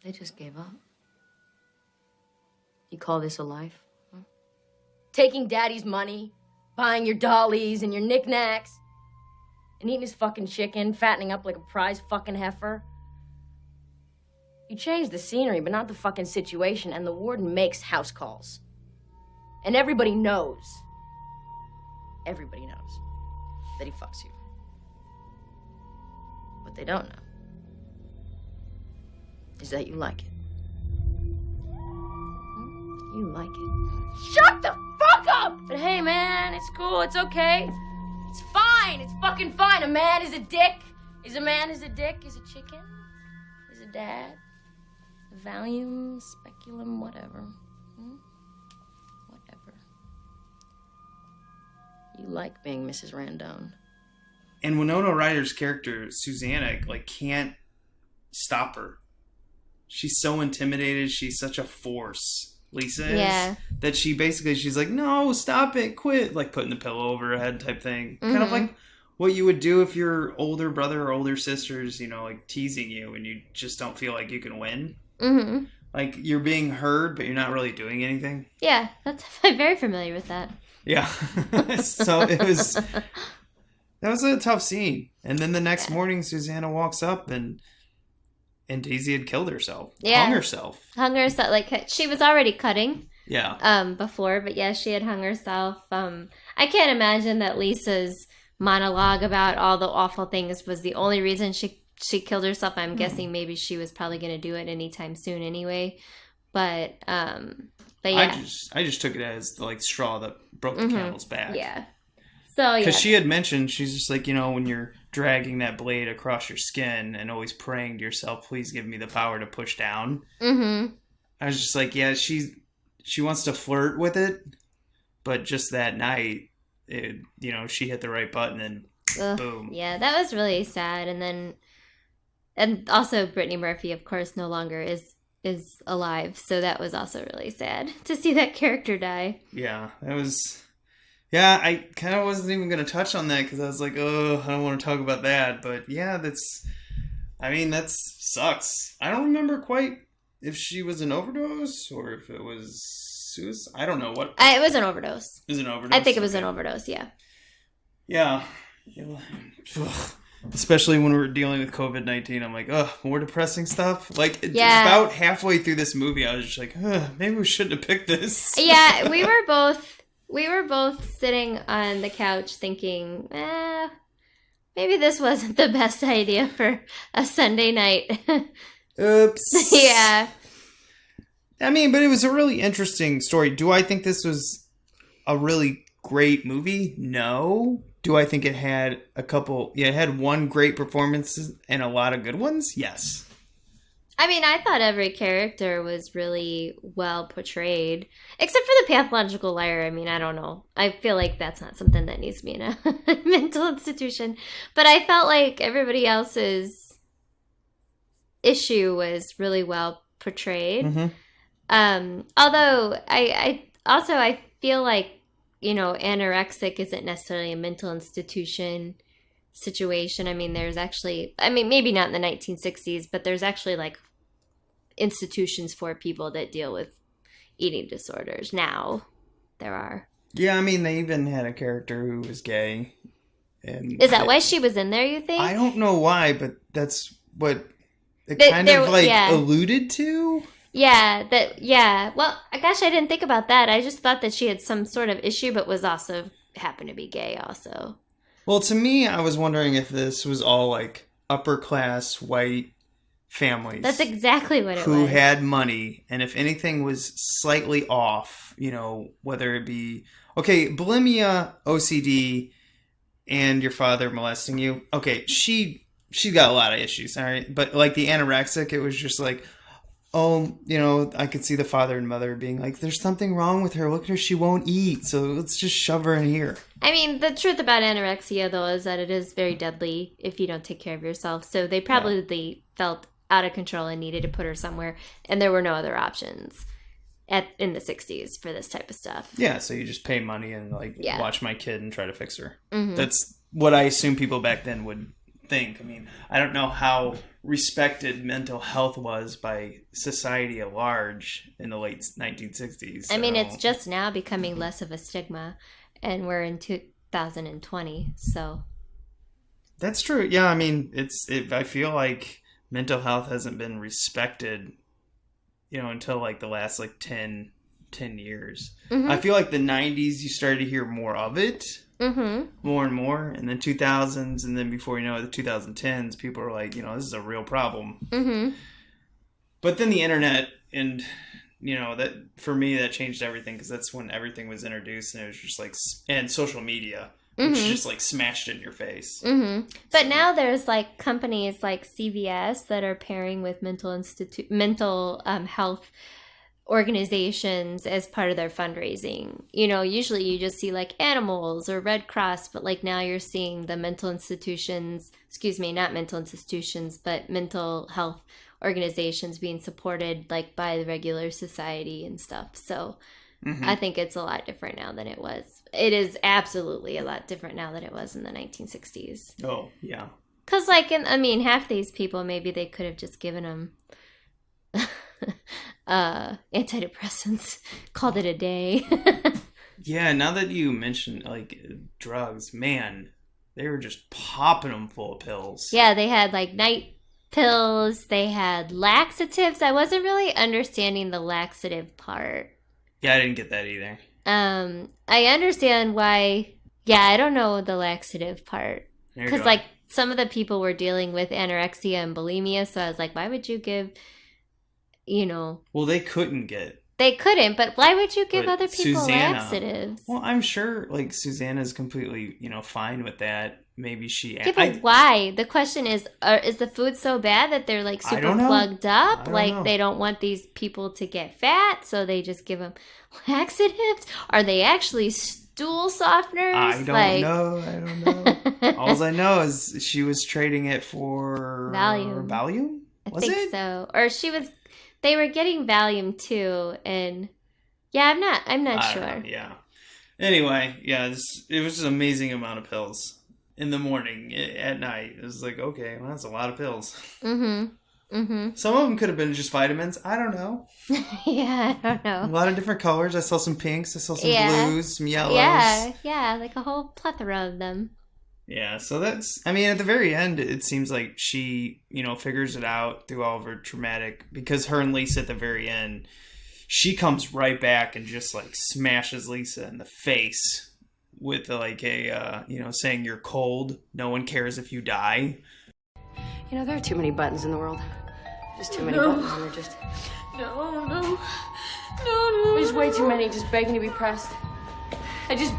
They just gave up. You call this a life? Huh? Taking daddy's money, buying your dollies and your knickknacks, and eating his fucking chicken, fattening up like a prize fucking heifer. You change the scenery, but not the fucking situation, and the warden makes house calls. And everybody knows that he fucks you. What they don't know is that you like it. You like it. Shut the fuck up! But hey, man, it's cool, it's okay. It's fine, it's fucking fine. A man is a dick. Is a man is a dick, is a chicken, is a dad. Valium, speculum, whatever. Whatever. You like being Mrs. Randone. And Winona Ryder's character, Susanna, like, can't stop her. She's so intimidated. She's such a force, Lisa is. Yeah. That she's like, no, stop it, quit. Like, putting the pillow over her head type thing. Kind of like what you would do if your older brother or older sister's, you know, like, teasing you and you just don't feel like you can win. Mm-hmm. Like, you're being heard, but you're not really doing anything. Yeah, I'm very familiar with that. Yeah. So it was... That was a tough scene. And then the next morning, Susanna walks up and Daisy had killed herself. Yeah. Hung herself. Like, she was already cutting. Yeah. Before, but yeah, she had hung herself. I can't imagine that Lisa's monologue about all the awful things was the only reason she killed herself. I'm guessing maybe she was probably going to do it anytime soon anyway. But yeah. I just took it as the, like, straw that broke the camel's back. Yeah. So, yeah. Because she had mentioned, she's just like, you know, when you're dragging that blade across your skin and always praying to yourself, please give me the power to push down. Mm-hmm. I was just like, yeah, she wants to flirt with it, but just that night, she hit the right button and boom. Yeah, that was really sad. And also Brittany Murphy, of course, no longer is alive. So that was also really sad to see that character die. Yeah, Yeah, I kind of wasn't even going to touch on that because I was like, oh, I don't want to talk about that. But yeah, that sucks. I don't remember quite if she was an overdose or if it was suicide. I don't know what. It was an overdose. It was an overdose? I think it was an overdose, yeah. Yeah. Especially when we're dealing with COVID-19, I'm like, oh, more depressing stuff. Like, about halfway through this movie, I was just like, maybe we shouldn't have picked this. Yeah, we were both sitting on the couch thinking, maybe this wasn't the best idea for a Sunday night. Oops. Yeah. I mean, but it was a really interesting story. Do I think this was a really great movie? No. Do I think it had it had one great performance and a lot of good ones? Yes. I mean, I thought every character was really well portrayed, except for the pathological liar. I mean, I don't know. I feel like that's not something that needs to be in a mental institution. But I felt like everybody else's issue was really well portrayed. Mm-hmm. Although I feel like, anorexic isn't necessarily a mental institution situation. I mean, maybe not in the 1960s, but there's actually like institutions for people that deal with eating disorders now. There are. Yeah, I mean, they even had a character who was gay. And is that why she was in there, you think? I don't know why, but that's what it alluded to. Yeah, well, gosh, I didn't think about that. I just thought that she had some sort of issue, but was also happened to be gay also. Well, to me, I was wondering if this was all like upper class white families. That's exactly what it was. Who had money, and if anything was slightly off, whether it be, okay, bulimia, OCD, and your father molesting you. Okay, she got a lot of issues, all right? But like the anorexic, it was just like, oh, I could see the father and mother being like, there's something wrong with her. Look at her. She won't eat. So let's just shove her in here. I mean, the truth about anorexia, though, is that it is very deadly if you don't take care of yourself. So they probably felt out of control and needed to put her somewhere. And there were no other options in the 60s for this type of stuff. Yeah, so you just pay money and watch my kid and try to fix her. Mm-hmm. That's what I assume people back then would think. I mean, I don't know how respected mental health was by society at large in the late 1960s. I mean, it's just now becoming less of a stigma, and we're in 2020, so. That's true. Yeah, I mean, I feel like mental health hasn't been respected, until like the last 10 years. Mm-hmm. I feel like the 90s, you started to hear more of it. Mm-hmm. More and more, and then 2000s, and then before you know it, the 2010s, people are like, this is a real problem. Mm-hmm. But then the internet, and that for me, that changed everything, because that's when everything was introduced, and it was just and social media, which just smashed it in your face. Mm-hmm. But now there's companies like CVS that are pairing with mental health organizations as part of their fundraising. Usually you just see animals or Red Cross, but now you're seeing the mental health organizations being supported by the regular society and stuff. So I think it's a lot different now than it was. It is absolutely a lot different now than it was in the 1960s. Oh, yeah. Because half these people, maybe they could have just given them antidepressants, called it a day. Yeah, now that you mentioned drugs, man, they were just popping them full of pills. Yeah, they had night pills, they had laxatives. I wasn't really understanding the laxative part. Yeah, I didn't get that either. I understand why. Yeah, I don't know the laxative part, because some of the people were dealing with anorexia and bulimia, so I was like, why would you give Well, they couldn't get. They couldn't, but why would you give other people laxatives? Well, I'm sure Susanna's completely, fine with that. Maybe she. Yeah, but why? The question is the food so bad that they're super plugged up? They don't want these people to get fat, so they just give them laxatives? Are they actually stool softeners? I don't know. All I know is she was trading it for Valium. Valium? I think so. Or they were getting Valium too, and yeah, I'm not sure. Yeah. Anyway, yeah, it was just an amazing amount of pills in the morning, at night. It was like, okay, well, that's a lot of pills. Some of them could have been just vitamins. I don't know. Yeah, I don't know. A lot of different colors. I saw some pinks. I saw some blues, some yellows. Yeah, like a whole plethora of them. Yeah, so that's, I mean, at the very end, it seems like she, figures it out through all of her traumatic, because her and Lisa at the very end, she comes right back and just, like, smashes Lisa in the face with, like, saying you're cold. No one cares if you die. There are too many buttons in the world. Just too many buttons, and they're just... No. There's way too many just begging to be pressed. Just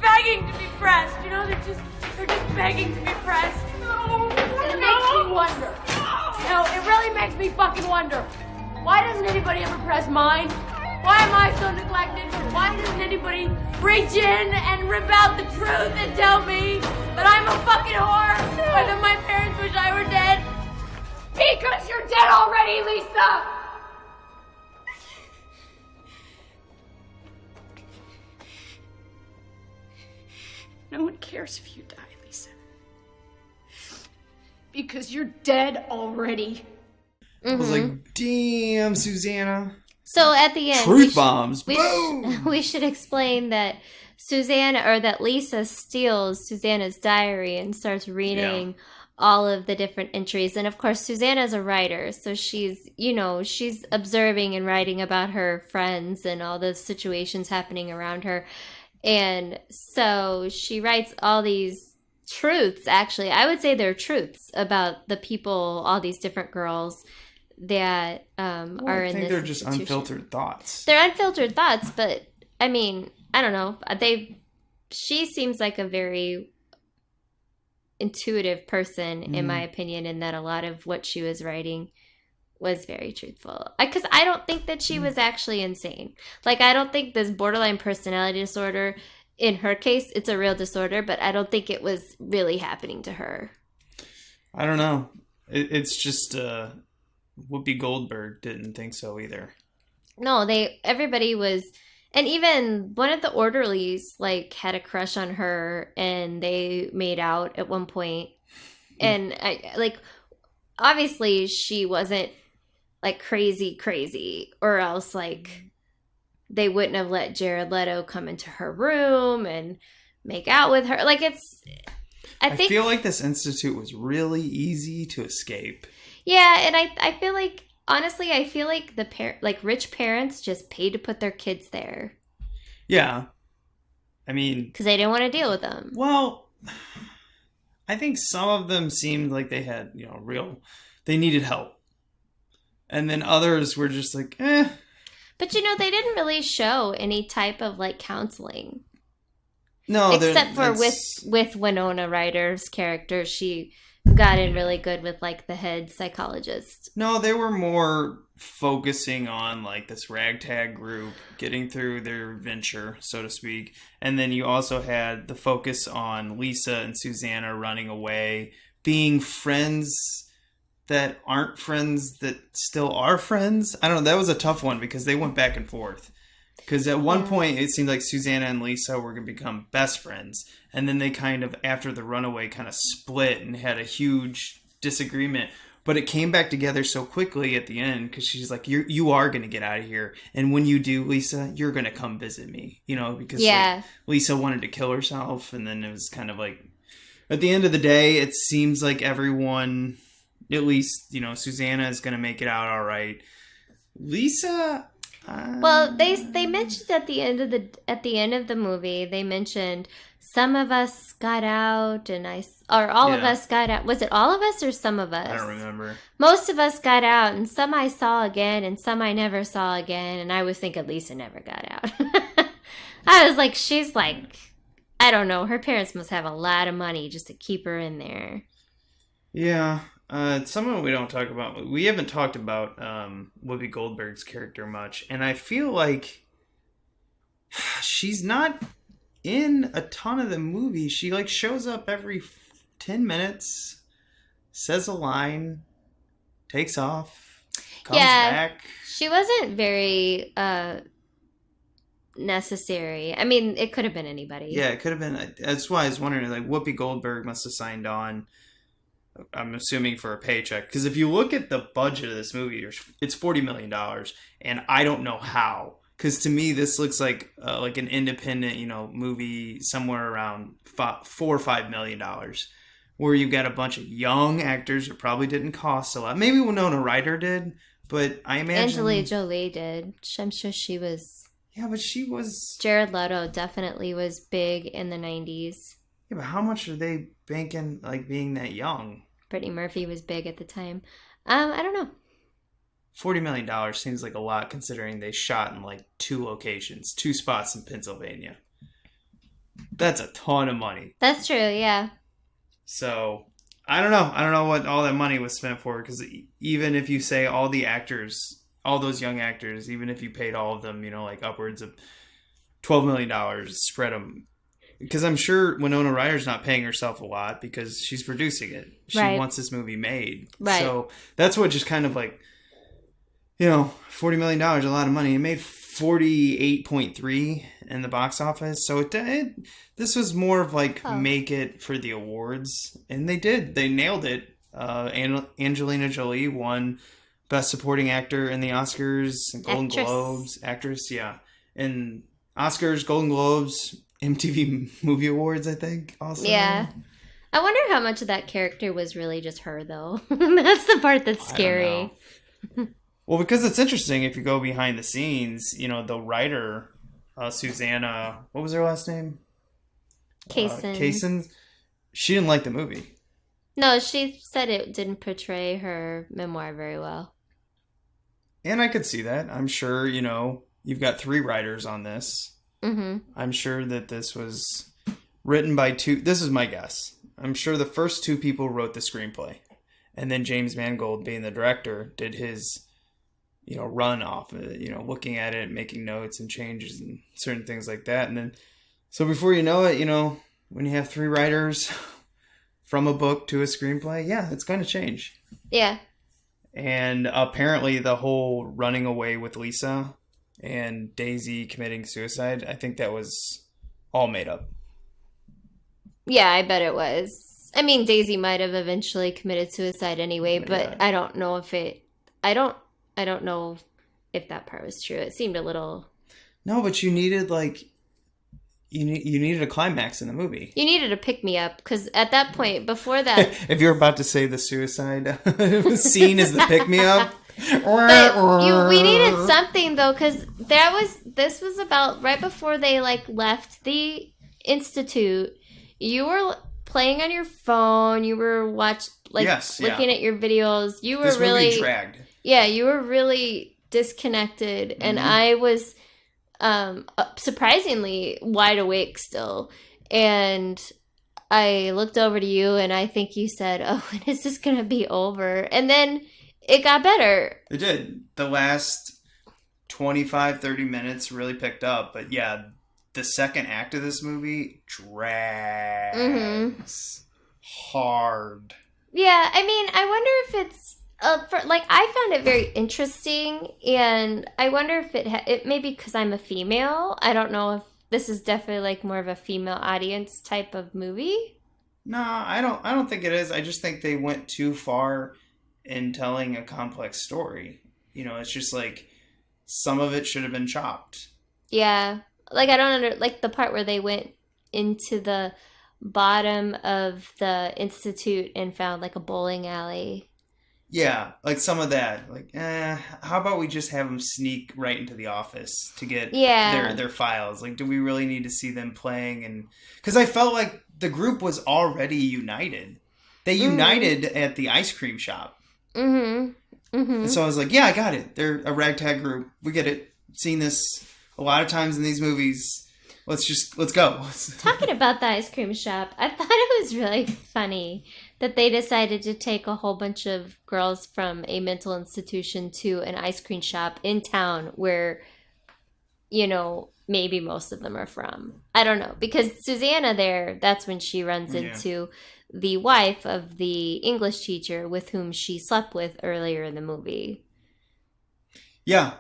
begging to be pressed. They're just begging to be pressed. And it makes me wonder. It really makes me fucking wonder. Why doesn't anybody ever press mine? Why am I so neglected? Why doesn't anybody reach in and rip out the truth and tell me that I'm a fucking whore or that my parents wish I were dead? Because you're dead already, Lisa! No one cares if you die, Lisa. Because you're dead already. I was like, damn, Susanna. So at the end, truth bombs. Boom! We should explain that that Lisa steals Susanna's diary and starts reading all of the different entries. And of course, Susanna's a writer, so she's observing and writing about her friends and all the situations happening around her. And so she writes all these truths, actually. I would say they're truths about the people, all these different girls that are in this I think they're just institution. unfiltered thoughts. They're unfiltered thoughts, but I mean, I don't know. She seems like a very intuitive person, in my opinion, and that a lot of what she was writing was very truthful. Because I don't think that she was actually insane. Like, I don't think this borderline personality disorder, in her case, it's a real disorder, but I don't think it was really happening to her. I don't know. It's just Whoopi Goldberg didn't think so either. No, everybody was, and even one of the orderlies like had a crush on her, and they made out at one point. And obviously she wasn't like crazy, or else like they wouldn't have let Jared Leto come into her room and make out with her. Like I feel like this institute was really easy to escape. Yeah, and I feel like, honestly, I feel like rich parents just paid to put their kids there. Yeah. I mean... because they didn't want to deal with them. Well, I think some of them seemed like they had, they needed help. And then others were just like, eh. But, they didn't really show any type of, like, counseling. No, except for with Winona Ryder's character, she got in really good with like the head psychologist. No, they were more focusing on like this ragtag group getting through their venture, so to speak. And then you also had the focus on Lisa and Susanna running away, being friends that aren't friends that still are friends. I don't know. That was a tough one because they went back and forth. Because at one point, it seemed like Susanna and Lisa were going to become best friends. And then they kind of, after the runaway, kind of split and had a huge disagreement. But it came back together so quickly at the end because she's like, you are going to get out of here. And when you do, Lisa, you're going to come visit me. Because like, Lisa wanted to kill herself. And then it was kind of like, at the end of the day, it seems like everyone, at least, Susanna is going to make it out all right. Lisa... Well, they mentioned at the end of the movie, they mentioned some of us got out and all of us got out. Was it all of us or some of us? I don't remember. Most of us got out, and some I saw again and some I never saw again, and I was thinking Lisa never got out. I was like, she's like, I don't know, her parents must have a lot of money just to keep her in there. Yeah. Someone we don't talk about. We haven't talked about Whoopi Goldberg's character much, and I feel like she's not in a ton of the movie. She like shows up every 10 minutes, says a line, takes off, comes back. She wasn't very necessary. I mean, it could have been anybody. Yeah, it could have been. That's why I was wondering, like, Whoopi Goldberg must have signed on, I'm assuming, for a paycheck. Because if you look at the budget of this movie, it's $40 million. And I don't know how. Because to me, this looks like an independent, movie somewhere around $4 or $5 million. Where you got a bunch of young actors who probably didn't cost a lot. Maybe Winona Ryder did, but I imagine... Angelina Jolie did. I'm sure she was... Yeah, but she was... Jared Leto definitely was big in the 90s. Yeah, but how much are they banking, like, being that young? Brittany Murphy was big at the time. I don't know. $40 million seems like a lot considering they shot in, like, 2 locations. 2 spots in Pennsylvania. That's a ton of money. That's true, yeah. So, I don't know. I don't know what all that money was spent for, because even if you say all the actors, all those young actors, even if you paid all of them, like upwards of $12 million, spread them. Because I'm sure Winona Ryder's not paying herself a lot because she's producing it. She wants this movie made. Right. So, that's what just kind of like, $40 million, a lot of money. It made 48.3 in the box office. So this was more of like make it for the awards, and they did. They nailed it. Angelina Jolie won Best Supporting Actor in the Oscars and Golden Globes. Actress, yeah. And Oscars, Golden Globes, MTV Movie Awards, I think. Also, yeah. I wonder how much of that character was really just her, though. That's the part that's scary. Well, because it's interesting if you go behind the scenes, the writer, Susanna, what was her last name? Kaysen. She didn't like the movie. No, she said it didn't portray her memoir very well. And I could see that. I'm sure, you've got 3 writers on this. Mm-hmm. I'm sure that this was written by 2. This is my guess. I'm sure the first 2 people wrote the screenplay. And then James Mangold, being the director, did his... run off of it, looking at it, making notes and changes and certain things like that. And then, so before you know it, when you have 3 writers from a book to a screenplay, yeah, it's going to change. Yeah. And apparently the whole running away with Lisa and Daisy committing suicide, I think that was all made up. Yeah, I bet it was. I mean, Daisy might have eventually committed suicide anyway, but yeah. I don't know if I don't know if that part was true. It seemed a little... No, but you needed, you needed a climax in the movie. You needed a pick-me-up, because at that point, before that... If you're about to say the suicide scene is the pick-me-up... we needed something, though, because this was about right before they, left the Institute. You were playing on your phone. You were looking at your videos. You were really... This movie dragged. Yeah, you were really disconnected, and I was surprisingly wide awake still. And I looked over to you, and I think you said, "Oh, when is this going to be over?" And then it got better. It did. The last 25, 30 minutes really picked up. But yeah, the second act of this movie drags hard. Yeah, I mean, I wonder if it's... I found it very interesting, and I wonder if it maybe because I'm a female. I don't know if this is definitely more of a female audience type of movie. No, I don't think it is. I just think they went too far in telling a complex story. It's just some of it should have been chopped. Yeah, I don't the part where they went into the bottom of the Institute and found a bowling alley. Yeah, some of that. How about we just have them sneak right into the office to get their files? Do we really need to see them playing? And because I felt like the group was already united. They united at the ice cream shop. Mm-hmm. Mm-hmm. And so I was like, yeah, I got it. They're a ragtag group. We get it. Seen this a lot of times in these movies. Let's go. Talking about the ice cream shop, I thought it was really funny that they decided to take a whole bunch of girls from a mental institution to an ice cream shop in town where, maybe most of them are from. I don't know. Because Susanna there, that's when she runs into the wife of the English teacher with whom she slept with earlier in the movie. Yeah.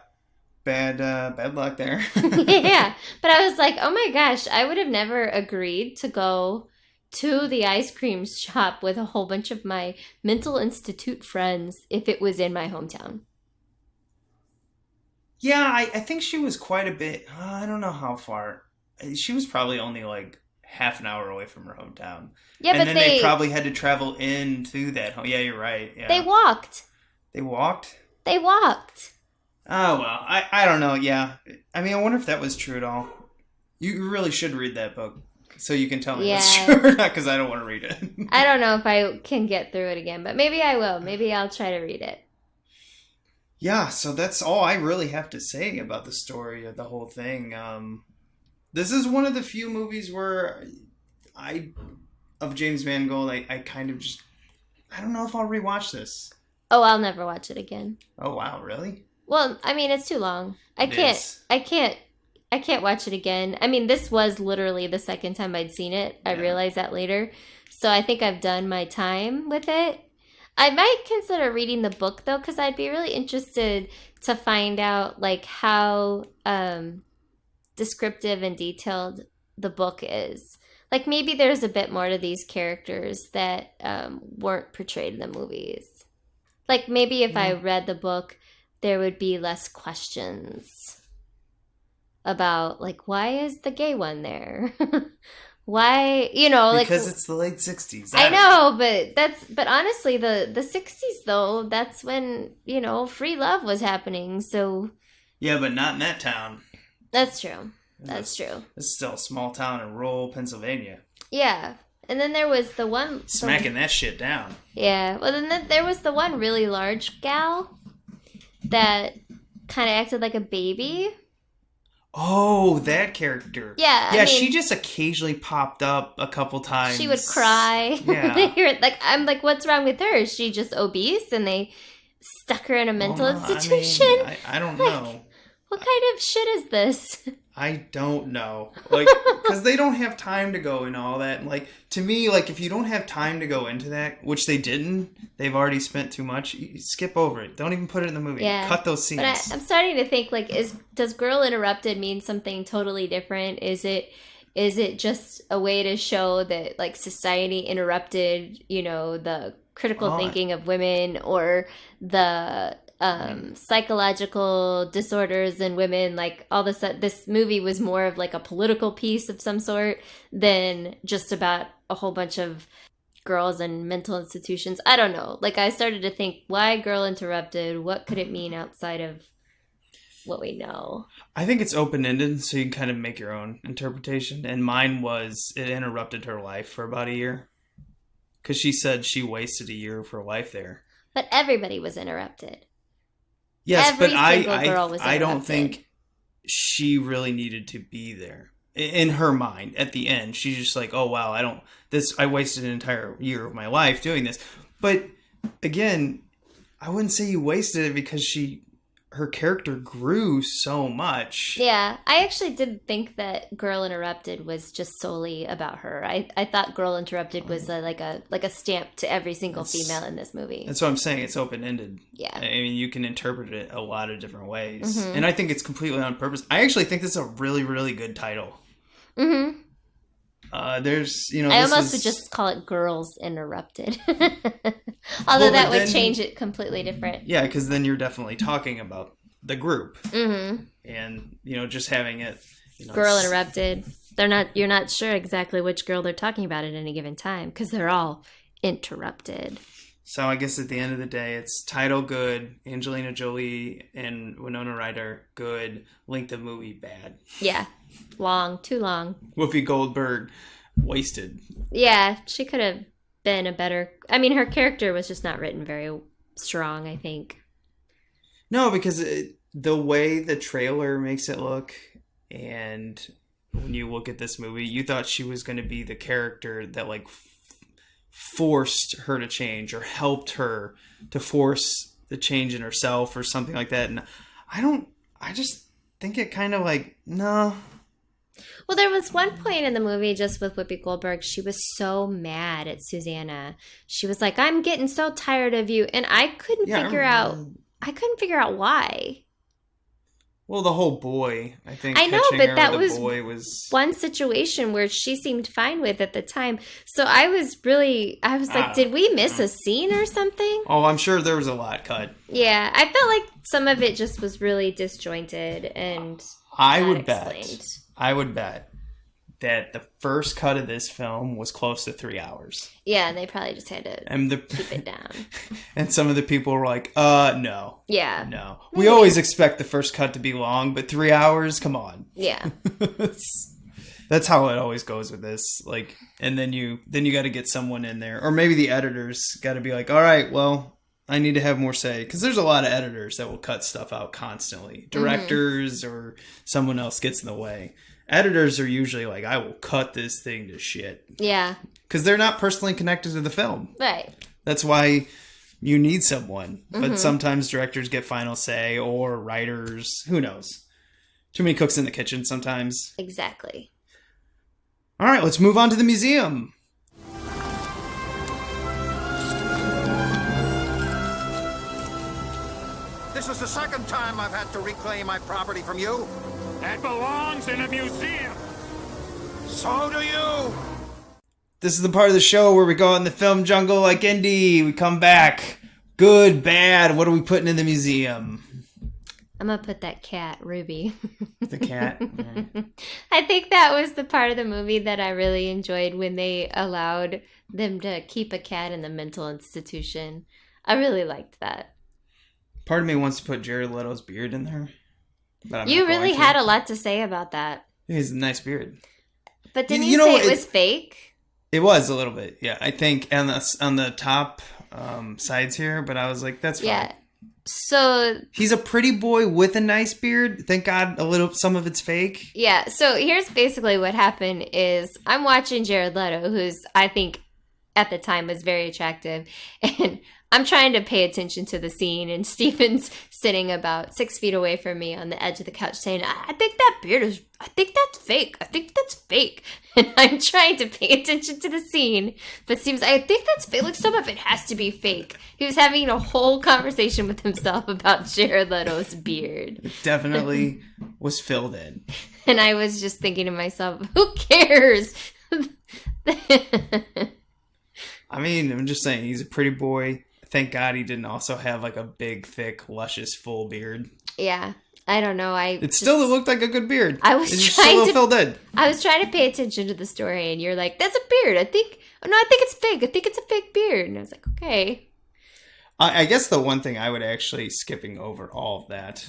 bad luck there. Yeah, but I was like, oh my gosh, I would have never agreed to go to the ice cream shop with a whole bunch of my mental institute friends if it was in my hometown. Yeah, I think she was quite a bit. I don't know how far. She was probably only like half an hour away from her hometown. Yeah, and but then they probably had to travel into that home. Yeah, you're right. Yeah. They walked. They walked? They walked. Oh, well, I don't know. Yeah. I mean, I wonder if that was true at all. You really should read that book so you can tell me if it's true or not, because I don't want to read it. I don't know if I can get through it again, but maybe I will. Maybe I'll try to read it. Yeah, so that's all I really have to say about the story of the whole thing. This is one of the few movies where of James Mangold, I kind of just, I don't know if I'll rewatch this. Oh, I'll never watch it again. Oh, wow, really? Well, I mean, it's too long. I can't watch it again. I mean, this was literally the second time I'd seen it. I realized that later. So I think I've done my time with it. I might consider reading the book, though, because I'd be really interested to find out, like, how descriptive and detailed the book is. Like, maybe there's a bit more to these characters that weren't portrayed in the movies. Like, maybe if I read the book, there would be less questions about, like, why is the gay one there? Why, like... Because it's the late 60s. I know, but honestly, the 60s, though, that's when, free love was happening, so... Yeah, but not in that town. That's true. That's true. It's still a small town in rural Pennsylvania. Yeah. And then there was the one... Smacking that shit down. Yeah. Well, then there was the one really large gal that kind of acted like a baby. Oh, that character. Yeah. Yeah, she just occasionally popped up a couple times. She would cry. Yeah. I'm like, what's wrong with her? Is she just obese and they stuck her in a mental institution? I mean, I don't know. What kind of shit is this? I don't know. Like, because they don't have time to go into all that. And, like, to me, like, if you don't have time to go into that, which they didn't, they've already spent too much, you skip over it. Don't even put it in the movie. Yeah. Cut those scenes. But I'm starting to think, like, does Girl Interrupted mean something totally different? Is it just a way to show that, like, society interrupted, the critical thinking of women, or the psychological disorders in women? Like, all this movie was more of like a political piece of some sort than just about a whole bunch of girls in mental institutions. I don't know. Like, I started to think, why Girl Interrupted? What could it mean outside of what we know? I think it's open-ended, so you can kind of make your own interpretation. And mine was, it interrupted her life for about a year. Because she said she wasted a year of her life there. But everybody was interrupted. Yes, Every but I don't think she really needed to be there. In her mind, at the end, she's just like, oh wow, I wasted an entire year of my life doing this. But again, I wouldn't say you wasted it, because her character grew so much. Yeah, I actually did think that Girl Interrupted was just solely about her. I thought Girl Interrupted was like a stamp to every single female in this movie. That's what I'm saying. It's open-ended. Yeah. I mean, you can interpret it a lot of different ways. Mm-hmm. And I think it's completely on purpose. I actually think this is a really, really good title. Mm-hmm. I almost would just call it Girls Interrupted. Although that would change it completely different. Yeah, because then you're definitely talking about the group. Mm-hmm. And, just having it... Girl Interrupted. You're not sure exactly which girl they're talking about at any given time, because they're all interrupted. So I guess at the end of the day, it's title good, Angelina Jolie and Winona Ryder good, length of movie bad. Yeah. Long. Too long. Whoopi Goldberg wasted. Yeah, she could have been a better... I mean, her character was just not written very strong, I think. No, because the way the trailer makes it look, and when you look at this movie, you thought she was going to be the character that, like, forced her to change, or helped her to force the change in herself, or something like that. And I just think it kind of like, no. Well, there was one point in the movie just with Whoopi Goldberg, she was so mad at Susanna. She was like, I'm getting so tired of you. And I couldn't figure out why. Well, the whole boy, I think. I know, catching but her, that the was boy was one situation where she seemed fine with at the time. So I was like, did we miss a scene or something? Oh, I'm sure there was a lot cut. Yeah, I felt like some of it just was really disjointed and I not would explained. bet that the first cut of this film was close to 3 hours. Yeah, and they probably just had to keep it down. And some of the people were like, no. Yeah. No. We always expect the first cut to be long, but 3 hours? Come on. Yeah. That's how it always goes with this. Like, and then you got to get someone in there. Or maybe the editors got to be like, all right, well, I need to have more say. Because there's a lot of editors that will cut stuff out constantly. Directors or someone else gets in the way. Editors are usually like, I will cut this thing to shit. Yeah. Because they're not personally connected to the film. Right. That's why you need someone. But sometimes directors get final say, or writers. Who knows? Too many cooks in the kitchen sometimes. Exactly. All right, let's move on to the museum. This is the second time I've had to reclaim my property from you. That belongs in a museum. So do you. This is the part of the show where we go out in the film jungle like Indy. We come back. Good, bad. What are we putting in the museum? I'm going to put that cat, Ruby. The cat? I think that was the part of the movie that I really enjoyed when they allowed them to keep a cat in the mental institution. I really liked that. Part of me wants to put Jared Leto's beard in there. But You really had a lot to say about that. He has a nice beard. But didn't you say it was fake? It was a little bit, yeah. I think on the top sides here, but I was like, that's fine. Yeah. So he's a pretty boy with a nice beard. Thank God some of it's fake. Yeah, so here's basically what happened is I'm watching Jared Leto, who's I think at the time was very attractive, and I'm trying to pay attention to the scene, and Steven's sitting about 6 feet away from me on the edge of the couch saying, I think that's fake. I think that's fake. And I'm trying to pay attention to the scene, but Steven's like, I think that's fake. Like, some of it has to be fake. He was having a whole conversation with himself about Jared Leto's beard. It definitely was filled in. And I was just thinking to myself, who cares? I mean, I'm just saying, he's a pretty boy. Thank God he didn't also have like a big, thick, luscious, full beard. Yeah, I don't know. It still looked like a good beard. I was it's trying just to filled in. I was trying to pay attention to the story, and you're like, "That's a beard." I think it's fake. I think it's a fake beard. And I was like, okay. I guess the one thing I would actually, skipping over all of that,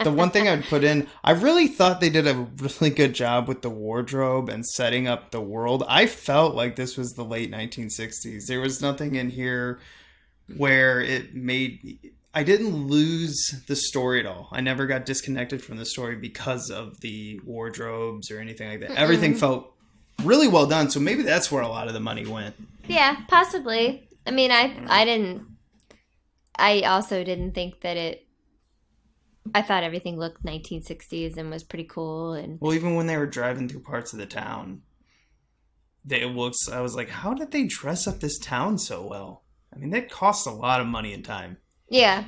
the one thing I would put in, I really thought they did a really good job with the wardrobe and setting up the world. I felt like this was the late 1960s. There was nothing in here where I didn't lose the story at all. I never got disconnected from the story because of the wardrobes or anything like that. Mm-mm. Everything felt really well done. So maybe that's where a lot of the money went. Yeah, possibly. I mean, I also didn't think that I thought everything looked 1960s and was pretty cool. And well, even when they were driving through parts of the town, I was like, how did they dress up this town so well? I mean, that cost a lot of money and time. Yeah.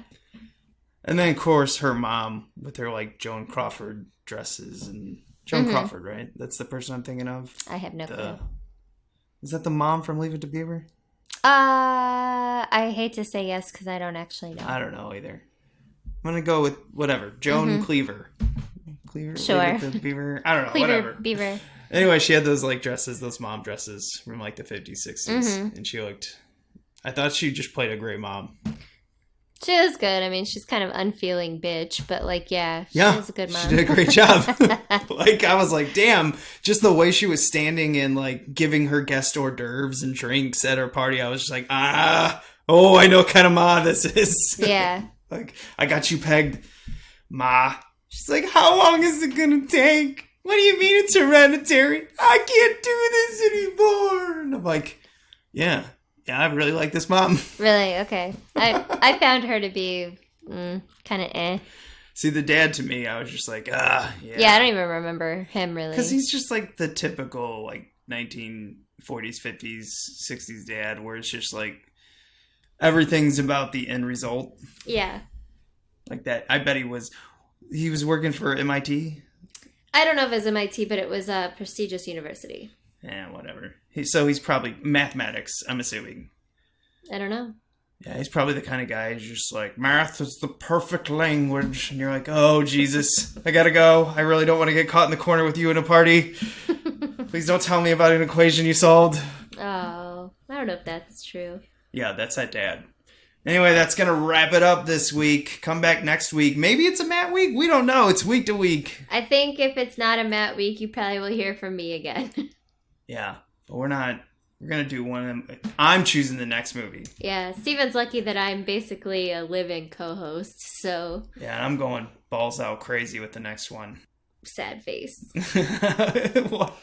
And then, of course, her mom with her, like, Joan Crawford dresses. And Joan Crawford, right? That's the person I'm thinking of. I have no clue. Is that the mom from Leave It to Beaver? I hate to say yes because I don't actually know. I don't know either. I'm going to go with whatever. Joan Cleaver. Cleaver? Sure. Leave It to Beaver? I don't know. Cleaver, whatever. Beaver. Anyway, she had those, like, dresses, those mom dresses from, like, the 50s, 60s. And she looked... I thought she just played a great mom. She was good. I mean, she's kind of unfeeling bitch, but like, yeah, she was a good mom. She did a great job. Like, I was like, damn, just the way she was standing and like giving her guest hors d'oeuvres and drinks at her party. I was just like, I know what kind of ma this is. Yeah. Like, I got you pegged, ma. She's like, how long is it going to take? What do you mean it's hereditary? I can't do this anymore. And I'm like, yeah, I really like this mom. Really? Okay. I found her to be kind of eh. See, the dad to me, I was just like, yeah. Yeah, I don't even remember him really. Because he's just like the typical like 1940s, 50s, 60s dad, where it's just like everything's about the end result. Yeah. like that. I bet he was working for MIT. I don't know if it was MIT, but it was a prestigious university. Yeah, whatever. So he's probably mathematics, I'm assuming. I don't know. Yeah, he's probably the kind of guy who's just like, math is the perfect language. And you're like, oh, Jesus, I gotta go. I really don't want to get caught in the corner with you in a party. Please don't tell me about an equation you solved. Oh, I don't know if that's true. Yeah, that's that dad. Anyway, that's going to wrap it up this week. Come back next week. Maybe it's a Matt week. We don't know. It's week to week. I think if it's not a Matt week, you probably will hear from me again. Yeah, but we're not. We're going to do one of them. I'm choosing the next movie. Yeah, Steven's lucky that I'm basically a live-in co-host, so... Yeah, I'm going balls out crazy with the next one. Sad face. What?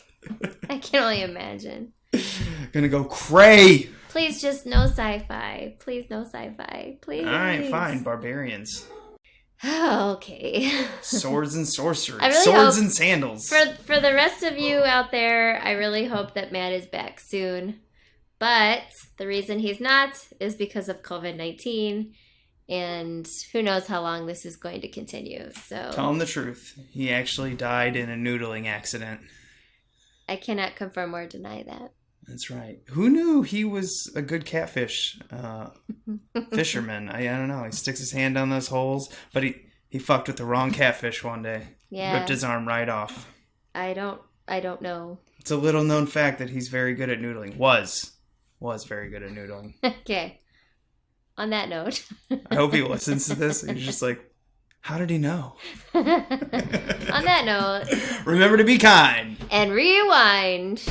I can only imagine. Gonna go cray. Please just no sci-fi. Please no sci-fi. Please. All right, fine. Barbarians. Okay. Swords and sorcery. Really Swords and sandals. For the rest of you out there, I really hope that Matt is back soon. But the reason he's not is because of COVID-19. And who knows how long this is going to continue. So tell him the truth. He actually died in a noodling accident. I cannot confirm or deny that. That's right. Who knew he was a good catfish fisherman? I don't know. He sticks his hand down those holes, but he fucked with the wrong catfish one day. Yeah. Ripped his arm right off. I don't know. It's a little known fact that he's very good at noodling. Was very good at noodling. Okay. On that note. I hope he listens to this. He's just like, how did he know? On that note. Remember to be kind. And rewind.